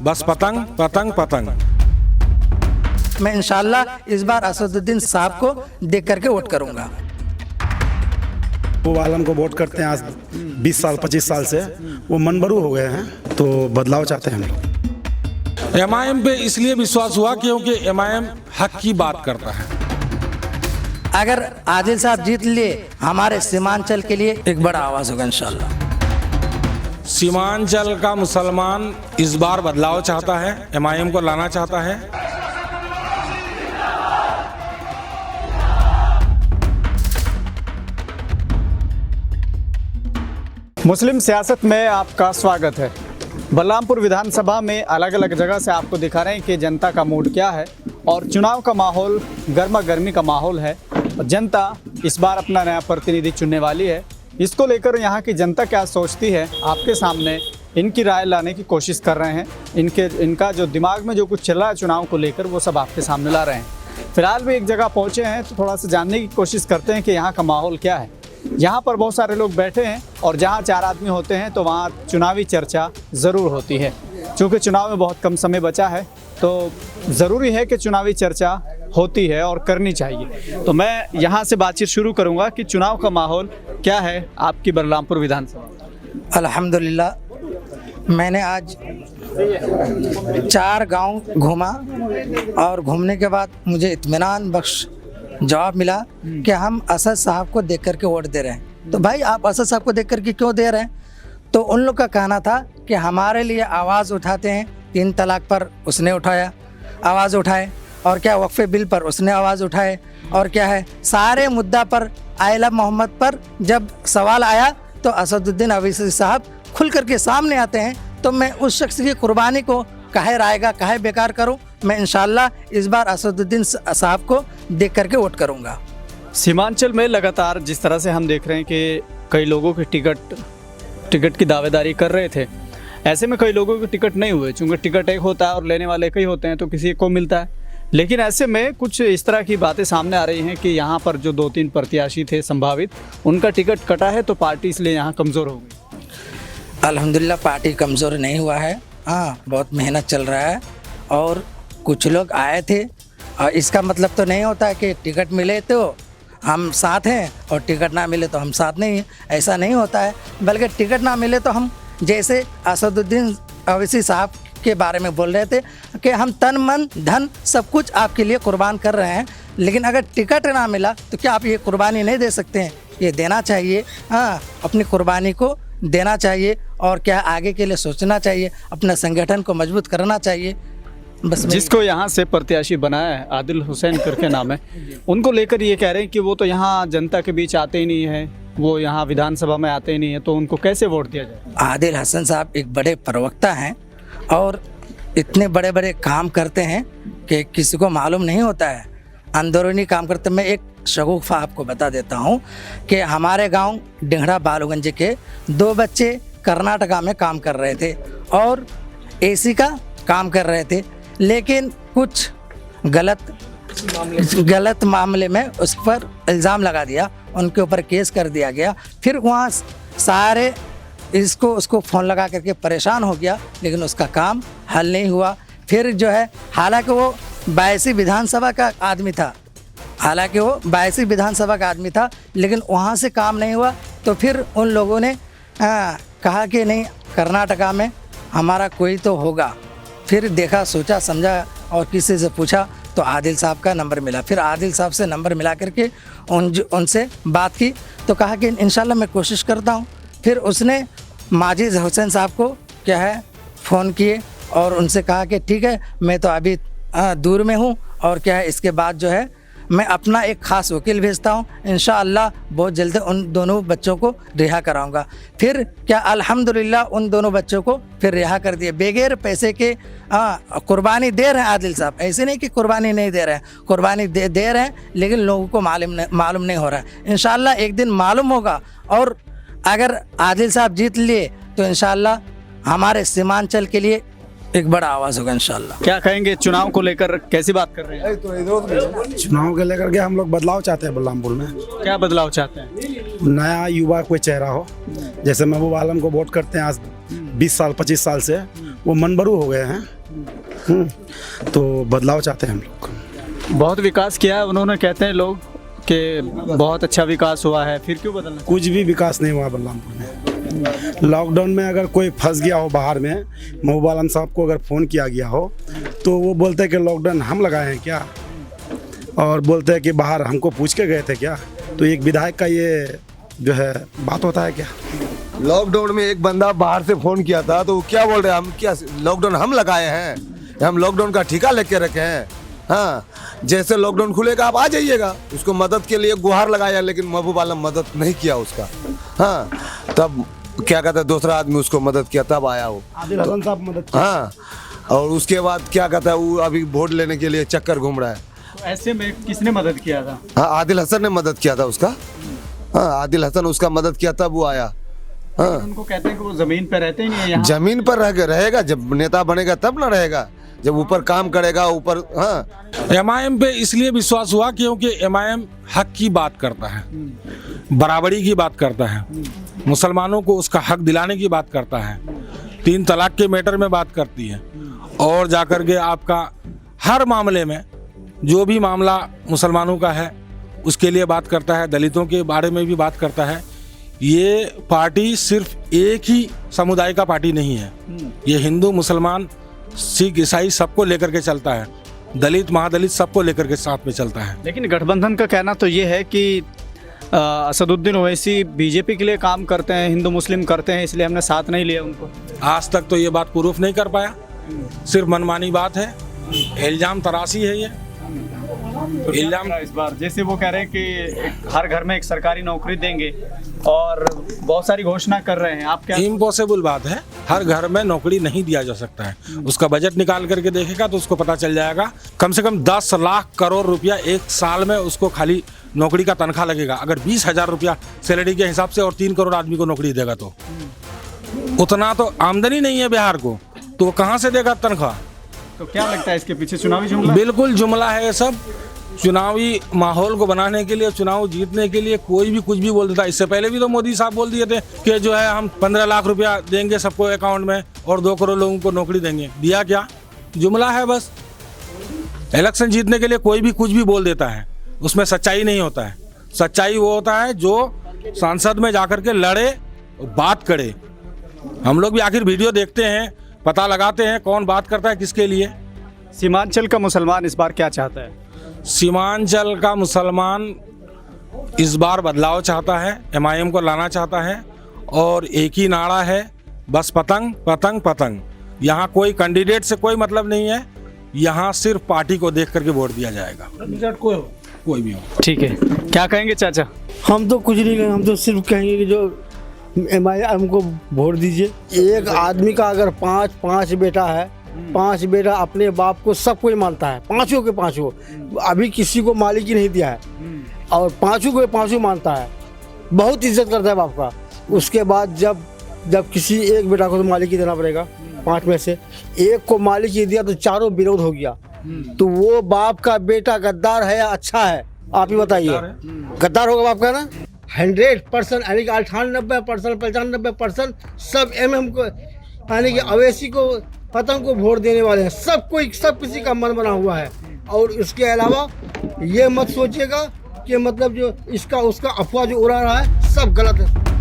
बस पतंग पतंग पतंग। मैं इंशाल्लाह इस बार असदुद्दीन साहब को देख करके वोट करूंगा। वो आलम को वोट करते हैं आज 20 साल 25 साल से, वो मनबरू हो गए हैं, तो बदलाव चाहते हैं हम लोग। एमआईएम पे इसलिए विश्वास हुआ क्योंकि एमआईएम हक की बात करता है। अगर आदिल साहब जीत लिए हमारे सीमांचल के लिए एक बड़ा आवाज होगा इंशाल्लाह। सीमांचल का मुसलमान इस बार बदलाव चाहता है, एमआईएम को लाना चाहता है। मुस्लिम सियासत में आपका स्वागत है। बलरामपुर विधानसभा में अलग अलग जगह से आपको दिखा रहे हैं कि जनता का मूड क्या है और चुनाव का माहौल गर्मा गर्मी का माहौल है। जनता इस बार अपना नया प्रतिनिधि चुनने वाली है। इसको लेकर यहाँ की जनता क्या सोचती है, आपके सामने इनकी राय लाने की कोशिश कर रहे हैं। इनका जो दिमाग में जो कुछ चल रहा है चुनाव को लेकर, वो सब आपके सामने ला रहे हैं। फिलहाल भी एक जगह पहुँचे हैं तो थोड़ा सा जानने की कोशिश करते हैं कि यहाँ का माहौल क्या है। यहाँ पर बहुत सारे लोग बैठे हैं और जहाँ 4 आदमी होते हैं तो वहाँ चुनावी चर्चा ज़रूर होती है। क्योंकि चुनाव में बहुत कम समय बचा है तो ज़रूरी है कि चुनावी चर्चा होती है और करनी चाहिए। तो मैं यहाँ से बातचीत शुरू करूँगा कि चुनाव का माहौल क्या है आपकी बलरामपुर विधानसभा। अल्हम्दुलिल्लाह मैंने आज 4 गांव घूमा और घूमने के बाद मुझे इत्मीनान बख्श जवाब मिला कि हम असद साहब को देख करके वोट दे रहे हैं। तो भाई आप असद साहब को देख करके क्यों दे रहे हैं? तो उन लोग का कहना था कि हमारे लिए आवाज़ उठाते हैं। 3 तलाक पर उसने आवाज़ उठाए, और क्या वक्फे बिल पर उसने आवाज़ उठाए, और क्या है सारे मुद्दा पर आइला मोहम्मद पर जब सवाल आया तो असदुद्दीन अवैसी साहब खुल करके सामने आते हैं। तो मैं उस शख्स की कुर्बानी को काहे रायगा काहे बेकार करूं। मैं इंशाल्लाह इस बार असदुद्दीन साहब को देख करके वोट करूंगा। सीमांचल में लगातार जिस तरह से हम देख रहे हैं कि कई लोगों के टिकट की दावेदारी कर रहे थे, ऐसे में कई लोगों के टिकट नहीं हुए। चूँकि टिकट एक होता है और लेने वाले कई होते हैं तो किसी को मिलता है। लेकिन ऐसे में कुछ इस तरह की बातें सामने आ रही हैं कि यहाँ पर जो 2-3 प्रत्याशी थे संभावित, उनका टिकट कटा है तो पार्टी इसलिए यहाँ कमज़ोर हो गई। अल्हम्दुलिल्लाह पार्टी कमज़ोर नहीं हुआ है। हाँ, बहुत मेहनत चल रहा है और कुछ लोग आए थे। और इसका मतलब तो नहीं होता है कि टिकट मिले तो हम साथ हैं और टिकट ना मिले तो हम साथ नहीं हैं। ऐसा नहीं होता है, बल्कि टिकट ना मिले तो हम, जैसे असदुद्दीन अवैसी साहब के बारे में बोल रहे थे कि हम तन मन धन सब कुछ आपके लिए कुर्बान कर रहे हैं, लेकिन अगर टिकट ना मिला तो क्या आप ये कुर्बानी नहीं दे सकते हैं? ये देना चाहिए। हाँ, अपनी कुर्बानी को देना चाहिए और क्या आगे के लिए सोचना चाहिए, अपने संगठन को मजबूत करना चाहिए। बस जिसको यहाँ से प्रत्याशी बनाया है आदिल हुसैन करके नाम है, उनको लेकर ये कह रहे हैं कि वो तो यहाँ जनता के बीच आते ही नहीं है, वो यहाँ विधानसभा में आते ही नहीं है, तो उनको कैसे वोट दिया जाए? आदिल हसन साहब एक बड़े प्रवक्ता हैं और इतने बड़े बड़े काम करते हैं कि किसी को मालूम नहीं होता है। अंदरूनी काम करते। मैं एक शगुफ़ा आपको बता देता हूँ कि हमारे गांव डिंगड़ा बालूगंज के 2 बच्चे कर्नाटका में काम कर रहे थे और एसी का काम कर रहे थे, लेकिन कुछ गलत मामले में उस पर इल्ज़ाम लगा दिया, उनके ऊपर केस कर दिया गया। फिर वहाँ सारे उसको फ़ोन लगा करके परेशान हो गया, लेकिन उसका काम हल नहीं हुआ। फिर जो है, हालांकि वो 82 विधानसभा का आदमी था, लेकिन वहाँ से काम नहीं हुआ। तो फिर उन लोगों ने कहा कि नहीं, कर्नाटका में हमारा कोई तो होगा। फिर देखा, सोचा समझा और किसी से पूछा तो आदिल साहब का नंबर मिला। फिर आदिल साहब से नंबर मिला करके उनसे बात की तो कहा कि इंशाल्लाह मैं कोशिश करता हूँ। फिर उसने माजिद हुसैन साहब को क्या है फ़ोन किए और उनसे कहा कि ठीक है, मैं तो अभी दूर में हूँ और क्या है इसके बाद जो है मैं अपना एक ख़ास वकील भेजता हूँ, इंशाअल्लाह बहुत जल्द उन दोनों बच्चों को रिहा कराऊंगा। फिर क्या अल्हम्दुलिल्लाह उन दोनों बच्चों को फिर रिहा कर दिए बगैर पैसे के। कुर्बानी दे रहे हैं आदिल साहब, ऐसे नहीं कि कुर्बानी नहीं दे रहे हैं, कुर्बानी दे रहे हैं, लेकिन लोगों को मालूम नहीं हो रहा है। इंशाअल्लाह एक दिन मालूम होगा और अगर आदिल साहब जीत लिए तो इंशाअल्लाह हमारे सीमांचल के लिए एक बड़ा आवाज़ होगा इंशाअल्लाह। क्या कहेंगे चुनाव को लेकर, कैसी बात कर रहे हैं? चुनाव के लेकर के हम लोग बदलाव चाहते हैं बलरामपुर में। क्या बदलाव चाहते हैं? नया युवा कोई चेहरा हो। जैसे महबूब आलम को वोट करते हैं आज 20 साल 25 साल से, वो मनबरू हो गए हैं। तो बदलाव चाहते हैं हम लोग। बहुत विकास किया है उन्होंने, कहते हैं लोग कि बहुत अच्छा विकास हुआ है, फिर क्यों बदलना? कुछ भी विकास नहीं हुआ बलरामपुर में। लॉकडाउन में अगर कोई फंस गया हो बाहर में, महबूब आलम साहब को अगर फ़ोन किया गया हो तो वो बोलते हैं कि लॉकडाउन हम लगाए हैं क्या, और बोलते हैं कि बाहर हमको पूछ के गए थे क्या। तो एक विधायक का ये जो है बात होता है क्या? लॉकडाउन में एक बंदा बाहर से फोन किया था तो वो क्या बोल रहे हैं, हम क्या लॉकडाउन हम लगाए हैं, हम लॉकडाउन का ठेका लेके रखे हैं। हाँ, जैसे लॉकडाउन खुलेगा आप आ जाइएगा। उसको मदद के लिए गुहार लगाया, लेकिन महबूब आलम मदद नहीं किया उसका। हाँ, तब क्या कहता है दूसरा आदमी उसको मदद किया, तब आया वो आदिल हसन साहब मदद किया। हाँ, और उसके बाद क्या कहता है वो अभी वोट लेने के लिए चक्कर घूम रहा है। तो ऐसे में किसने मदद किया था? हाँ, आदिल हसन ने मदद किया था उसका। हाँ, आदिल हसन उसका मदद किया तब वो आया। हाँ, उनको कहते हैं कि वो जमीन पर रहते ही नहीं है यहाँ। जमीन पर रहेगा, जब नेता बनेगा तब ना रहेगा, जब ऊपर काम करेगा ऊपर। हाँ, एमआईएम पे इसलिए विश्वास हुआ क्योंकि एमआईएम हक की बात करता है, बराबरी की बात करता है, मुसलमानों को उसका हक दिलाने की बात करता है, 3 तलाक के मैटर में बात करती है, और जाकर के आपका हर मामले में जो भी मामला मुसलमानों का है उसके लिए बात करता है, दलितों के बारे में भी बात करता है। ये पार्टी सिर्फ एक ही समुदाय का पार्टी नहीं है, ये हिंदू मुसलमान सिख ईसाई सबको लेकर के चलता है, दलित महादलित सबको लेकर के साथ में चलता है। लेकिन गठबंधन का कहना तो ये है कि असदुद्दीन ओवैसी बीजेपी के लिए काम करते हैं, हिंदू मुस्लिम करते हैं, इसलिए हमने साथ नहीं लिया उनको। आज तक तो ये बात प्रूफ नहीं कर पाया, सिर्फ मनमानी बात है, इल्जाम तराशी है ये। तो इल्जाम इस बार जैसे वो कह रहे हैं कि हर घर में एक सरकारी नौकरी देंगे और बहुत सारी घोषणा कर रहे हैं, आप क्या? इम्पॉसिबल बात है, हर घर में नौकरी नहीं दिया जा सकता है। उसका बजट निकाल करके देखेगा तो उसको पता चल जाएगा। कम से कम 10 लाख करोड़ रुपया एक साल में उसको खाली नौकरी का तनख्वाह लगेगा। अगर 20,000 रुपया सैलरी के हिसाब से और 3 करोड़ आदमी को नौकरी देगा तो उतना तो आमदनी नहीं है बिहार को, तो वो कहाँ से देगा तनख्वाह? तो क्या लगता है इसके पीछे चुनावी जुमला? बिल्कुल जुमला है ये सब। चुनावी माहौल को बनाने के लिए, चुनाव जीतने के लिए कोई भी कुछ भी बोल देता है। इससे पहले भी तो मोदी साहब बोल दिए थे कि जो है हम 15 लाख रुपया देंगे सबको अकाउंट में और 2 करोड़ लोगों को नौकरी देंगे। दिया क्या? जुमला है बस। इलेक्शन जीतने के लिए कोई भी कुछ भी बोल देता है, उसमें सच्चाई नहीं होता है। सच्चाई वो होता है जो संसद में जाकर के लड़े, बात करे। हम लोग भी आखिर वीडियो देखते हैं, पता लगाते हैं कौन बात करता है किसके लिए। सीमांचल का मुसलमान इस बार क्या चाहता है? सीमांचल का मुसलमान इस बार बदलाव चाहता है, एमआईएम को लाना चाहता है, और एक ही नारा है, बस पतंग पतंग पतंग। यहाँ कोई कैंडिडेट से कोई मतलब नहीं है, यहाँ सिर्फ पार्टी को देख करके वोट दिया जाएगा, कोई भी हो। ठीक है, क्या कहेंगे चाचा? हम तो कुछ नहीं कहेंगे, हम तो सिर्फ कहेंगे कि जो एमआईएम को वोट दीजिए। एक आदमी का अगर पाँच बेटा है, 5 बेटा अपने बाप को सब कोई मानता है, पांचों के पांचों। अभी किसी को मालिक ही नहीं दिया है और पांचों को पांचों मानता है, बहुत इज्जत करता है बाप का। उसके बाद जब किसी एक बेटा को तो मालिक ही देना पड़ेगा, 5 में से एक को मालिक ही दिया तो चारों विरोध हो गया। तो वो बाप का बेटा गद्दार है या अच्छा है, आप ही बताइए। गद्दार होगा बाप का ना 100%, यानी कि 98%, 95% सब एमएम को, यानी कि अवैसी को, पतंग को वोट देने वाले हैं। सब किसी का मन बना हुआ है। और इसके अलावा ये मत सोचिएगा कि मतलब जो इसका उसका अफवाह जो उड़ा रहा है सब गलत है।